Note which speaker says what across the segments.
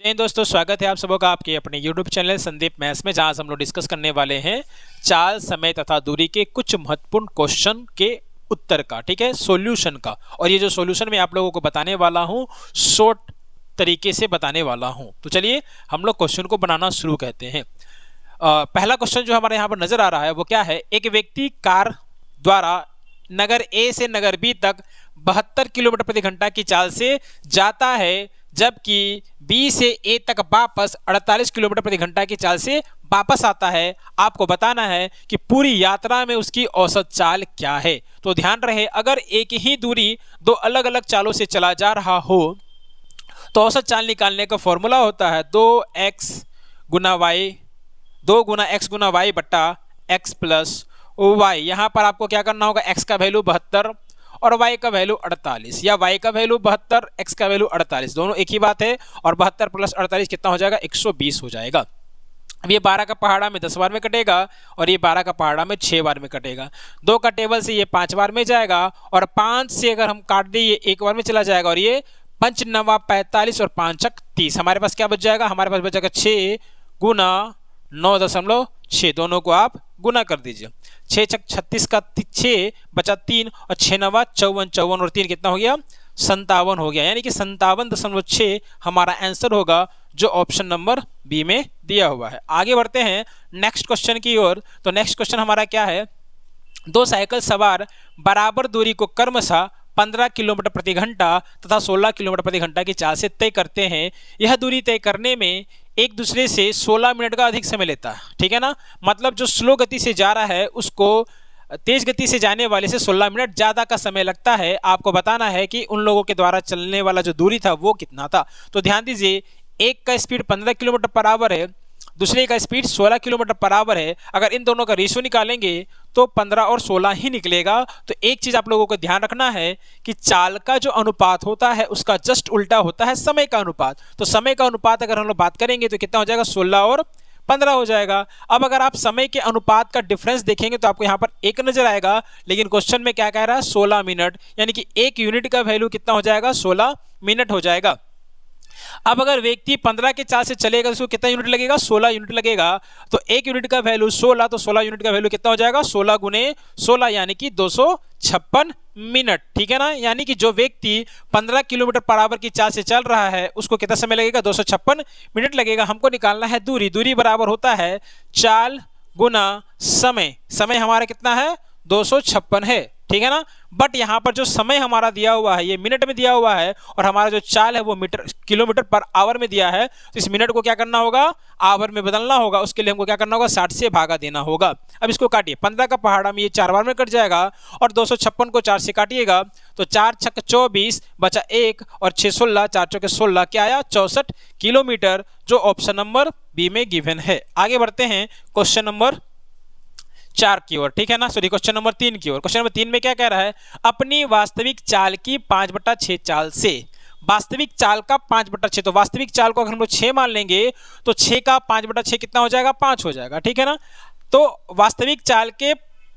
Speaker 1: जय हिंद दोस्तों, स्वागत है आप सबों का आपके अपने YouTube चैनल संदीप मैथ्स में, जहां हम लोग डिस्कस करने वाले हैं चाल, समय तथा दूरी के कुछ महत्वपूर्ण क्वेश्चन के उत्तर का, ठीक है, सॉल्यूशन का। और ये जो सॉल्यूशन मैं आप लोगों को बताने वाला हूं शॉर्ट तरीके से बताने वाला हूं। तो चलिए हम लोग क्वेश्चन को बनाना शुरू करते हैं। पहला क्वेश्चन जो हमारे यहाँ पर नजर आ रहा है वो क्या है। एक व्यक्ति कार द्वारा नगर ए से नगर बी तक 72 किलोमीटर प्रति घंटा की चाल से जाता है, जबकि बी से ए तक वापस 48 किलोमीटर प्रति घंटा की चाल से वापस आता है। आपको बताना है कि पूरी यात्रा में उसकी औसत चाल क्या है। तो ध्यान रहे, अगर एक ही दूरी दो अलग अलग चालों से चला जा रहा हो तो औसत चाल निकालने का फॉर्मूला होता है 2x गुना वाई बट्टा x प्लस वाई। यहाँ पर आपको क्या करना होगा, x का वैल्यू 72 और y का वैल्यू 48, या y का वैल्यू 72 x का वैल्यू 48, दोनों एक ही बात है। और 72 प्लस 48 कितना हो जाएगा, 120 हो जाएगा। अब ये 12 का पहाड़ा में 10 बार में कटेगा और ये 12 का पहाड़ा में 6 बार में कटेगा। 2 का टेबल से ये 5 बार में जाएगा और 5 से अगर हम काट दें ये 1 बार में चला जाएगा। और ये 5 9 45 और 5 30, हमारे पास क्या बच जाएगा, हमारे पास बच जाएगा 6 गुना 9.6, दोनों को आप गुना कर दीजिए। 6 छक 36 का 6 बचा 3 और 6 9 54 और 3 कितना हो गया, 57 हो गया। यानी कि 57.6 हमारा आंसर होगा, जो ऑप्शन नंबर बी में दिया हुआ है। आगे बढ़ते हैं नेक्स्ट क्वेश्चन की ओर। तो नेक्स्ट क्वेश्चन हमारा क्या है, दो साइकिल सवार बराबर दूरी को क्रमशः 15 किलोमीटर प्रति घंटा तथा 16 किलोमीटर प्रति घंटा की चाल से तय करते हैं। यह दूरी तय करने में एक दूसरे से 16 मिनट का अधिक समय लेता है, ठीक है ना। मतलब जो स्लो गति से जा रहा है उसको तेज गति से जाने वाले से 16 मिनट ज्यादा का समय लगता है। आपको बताना है कि उन लोगों के द्वारा चलने वाला जो दूरी था वो कितना था। तो ध्यान दीजिए, एक का स्पीड 15 किलोमीटर पर आवर है, दूसरे का स्पीड 16 किलोमीटर पर आवर है। अगर इन दोनों का रेशियो निकालेंगे तो 15 और 16 ही निकलेगा। तो एक चीज आप लोगों को ध्यान रखना है कि चाल का जो अनुपात होता है उसका जस्ट उल्टा होता है समय का अनुपात। तो समय का अनुपात अगर हम लोग बात करेंगे तो कितना हो जाएगा, 16 और 15 हो जाएगा। अब अगर आप समय के अनुपात का डिफरेंस देखेंगे तो आपको यहाँ पर 1 नजर आएगा, लेकिन क्वेश्चन में क्या कह रहा है, 16 मिनट, यानी कि 1 यूनिट का वैल्यू कितना हो जाएगा, 16 मिनट हो जाएगा। अब अगर व्यक्ति 15 के चाल से चलेगा तो उसको कितना यूनिट लगेगा, 16 यूनिट लगेगा। तो 1 यूनिट का वैल्यू 16, तो 16 यूनिट का वैल्यू कितना हो जाएगा, 16 गुने 16 यानी कि 256 मिनट, ठीक है ना। यानी कि जो व्यक्ति 15 किलोमीटर पर आवर की चाल से चल रहा है उसको कितना समय लगेगा, 256 मिनट लगेगा। हमको निकालना है दूरी। दूरी बराबर होता है चाल गुना समय। समय हमारा कितना है, 256 है, ठीक है ना। बट यहाँ पर जो समय हमारा दिया हुआ है ये मिनट में दिया हुआ है और हमारा जो चाल है वो किलोमीटर पर आवर में दिया है। तो इस मिनट को क्या करना होगा, आवर में बदलना होगा। उसके लिए हमको क्या करना होगा, 60 से भागा देना होगा। अब इसको काटिए, 15 का पहाड़ा में ये 4 बार में कट जाएगा और 256 को 4 से काटिएगा तो 4 छक 24 बचा 1 और 6 16, 4 चौके 16, क्या आया, 64 किलोमीटर, जो ऑप्शन नंबर बी में गिवन है। आगे बढ़ते हैं क्वेश्चन नंबर 4 की ओर, ठीक है ना, सॉरी क्वेश्चन नंबर 3 की ओर। क्वेश्चन नंबर 3 में क्या कह रहा है, अपनी वास्तविक चाल की 5/6 चाल से, वास्तविक चाल का 5/6, तो वास्तविक चाल को अगर हम लोग 6 मान लेंगे तो 6 का 5/6 कितना हो जाएगा, 5 हो जाएगा, ठीक है ना। तो वास्तविक चाल के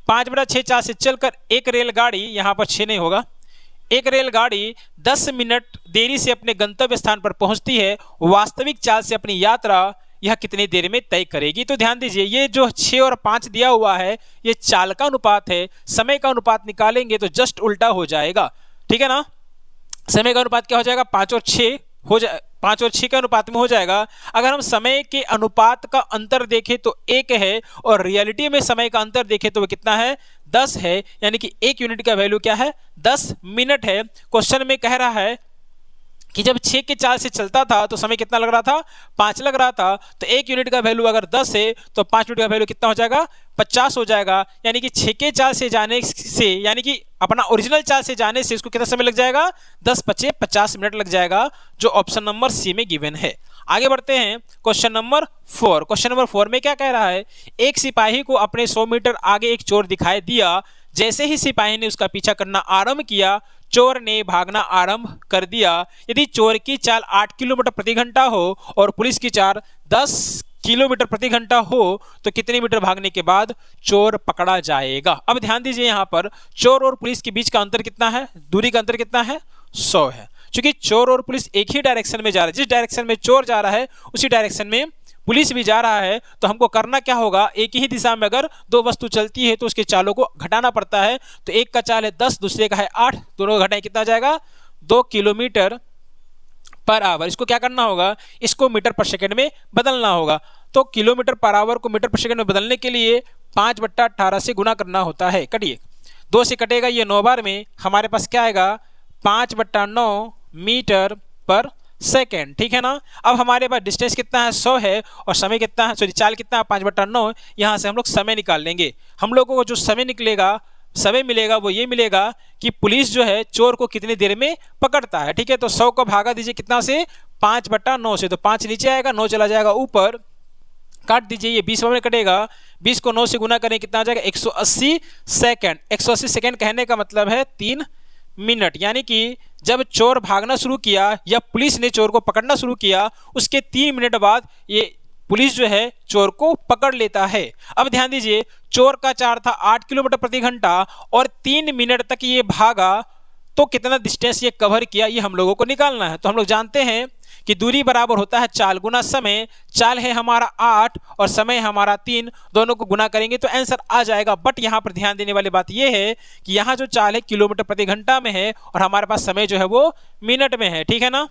Speaker 1: 5/6 चाल से चलकर एक रेलगाड़ी, यहाँ पर 6 नहीं होगा, एक रेलगाड़ी 10 मिनट देरी से अपने गंतव्य स्थान पर पहुंचती है। वास्तविक चाल से अपनी यात्रा यह कितनी देर में तय करेगी। तो ध्यान दीजिए, ये जो 6 और 5 दिया हुआ है ये चाल का अनुपात है। समय का अनुपात निकालेंगे तो जस्ट उल्टा हो जाएगा, ठीक है ना। समय का अनुपात क्या हो जाएगा, 5 और 6 हो जाए, 5 और 6 के अनुपात में हो जाएगा। अगर हम समय के अनुपात का अंतर देखें तो 1 है और रियलिटी में समय का अंतर देखें तो वो कितना है, 10 है। यानी कि 1 यूनिट का वैल्यू क्या है, 10 मिनट है। क्वेश्चन में कह रहा है कि जब 6 के चाल से चलता था तो समय कितना लग रहा था, 5 लग रहा था। तो 1 यूनिट का वैल्यू अगर 10 है तो 5 यूनिट का वैल्यू कितना हो जाएगा, 50 हो जाएगा। यानी कि 6 के चाल से जाने से, यानी कि अपना ओरिजिनल चाल से जाने से इसको कितना समय लग जाएगा, 10 × 50 मिनट लग जाएगा, जो ऑप्शन नंबर सी में गिवन है। आगे बढ़ते हैं क्वेश्चन नंबर 4। क्वेश्चन नंबर 4 में क्या कह रहा है, एक सिपाही को अपने 100 मीटर आगे एक चोर दिखाई दिया। जैसे ही सिपाही ने उसका पीछा करना आरंभ किया, चोर ने भागना आरंभ कर दिया। यदि चोर की चाल 8 किलोमीटर प्रति घंटा हो और पुलिस की चाल 10 किलोमीटर प्रति घंटा हो तो कितने मीटर भागने के बाद चोर पकड़ा जाएगा। अब ध्यान दीजिए, यहाँ पर चोर और पुलिस के बीच का अंतर कितना है, दूरी का अंतर कितना है, 100 है। चूंकि चोर और पुलिस एक ही डायरेक्शन में जा रहा है, जिस डायरेक्शन में चोर जा रहा है उसी डायरेक्शन में पुलिस भी जा रहा है, तो हमको करना क्या होगा, एक ही दिशा में अगर दो वस्तु चलती है तो उसके चालों को घटाना पड़ता है। तो एक का चाल है 10, दूसरे का है 8, दोनों घटाएं कितना जाएगा 2 किलोमीटर पर आवर। इसको क्या करना होगा, इसको मीटर पर सेकंड में बदलना होगा। तो किलोमीटर पर आवर को मीटर पर सेकंड में बदलने के लिए 5/18 से गुना करना होता है। कटिए 2 से कटेगा ये 9 बार में, हमारे पास क्या आएगा 5/9 मीटर पर सेकेंड। ठीक है ना। अब हमारे पास डिस्टेंस कितना है 100 है और समय कितना है, सॉरी चाल कितना है 5/9। यहाँ से हम लोग समय निकाल लेंगे। हम लोगों को जो समय निकलेगा, समय मिलेगा वो ये मिलेगा कि पुलिस जो है चोर को कितनी देर में पकड़ता है। ठीक है, तो 100 को भागा दीजिए कितना से 5/9 से, तो 5 नीचे आएगा, 9 चला जाएगा ऊपर, काट दीजिए, ये 20 में कटेगा, 20 को 9 से गुना करें कितना आ जाएगा 180 सेकंड। 180 सेकंड कहने का मतलब है 3 मिनट। यानी कि जब चोर भागना शुरू किया या पुलिस ने चोर को पकड़ना शुरू किया, उसके 3 मिनट बाद ये पुलिस जो है चोर को पकड़ लेता है। अब ध्यान दीजिए, चोर का चाल था 8 किलोमीटर प्रति घंटा और 3 मिनट तक ये भागा, तो कितना डिस्टेंस ये कवर किया ये हम लोगों को निकालना है। तो हम लोग जानते हैं कि दूरी बराबर होता है चाल गुना समय। चाल है हमारा 8 और समय हमारा 3, दोनों को गुना करेंगे तो आंसर आ जाएगा। बट यहाँ पर ध्यान देने वाली बात यह है कि यहाँ जो चाल है किलोमीटर प्रति घंटा में है और हमारे पास समय जो है वो मिनट में है। ठीक है ना।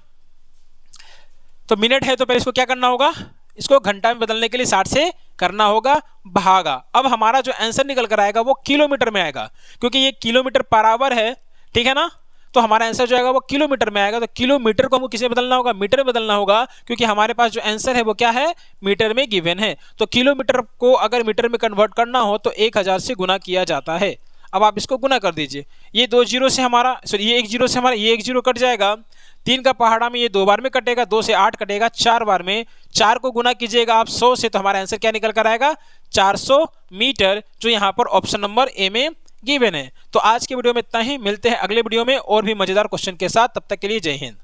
Speaker 1: तो मिनट है तो पहले इसको क्या करना होगा, इसको घंटा में बदलने के लिए 60 से करना होगा भागा। अब हमारा जो आंसर निकल कर आएगा वो किलोमीटर में आएगा, क्योंकि ये किलोमीटर पर आवर है। ठीक है ना। तो हमारा आंसर जो आएगा वो किलोमीटर में आएगा। तो किलोमीटर को हमको किसे बदलना होगा, मीटर में बदलना होगा, क्योंकि हमारे पास जो आंसर है वो क्या है, मीटर में गिवन है। तो किलोमीटर को अगर मीटर में कन्वर्ट करना हो तो 1000 से गुना किया जाता है। अब आप इसको गुना कर दीजिए, ये 2 जीरो से हमारा, सॉरी ये 1 जीरो से हमारा ये 1 जीरो कट जाएगा, 3 का पहाड़ा में ये 2 बार में कटेगा, 2 से 8 कटेगा 4 बार में, 4 को गुना कीजिएगा आप 100 से, तो हमारा आंसर क्या निकल कर आएगा 400 मीटर, जो यहाँ पर ऑप्शन नंबर ए में गिवन है। तो आज के वीडियो में इतना ही, मिलते हैं अगले वीडियो में और भी मजेदार क्वेश्चन के साथ। तब तक के लिए जय हिंद।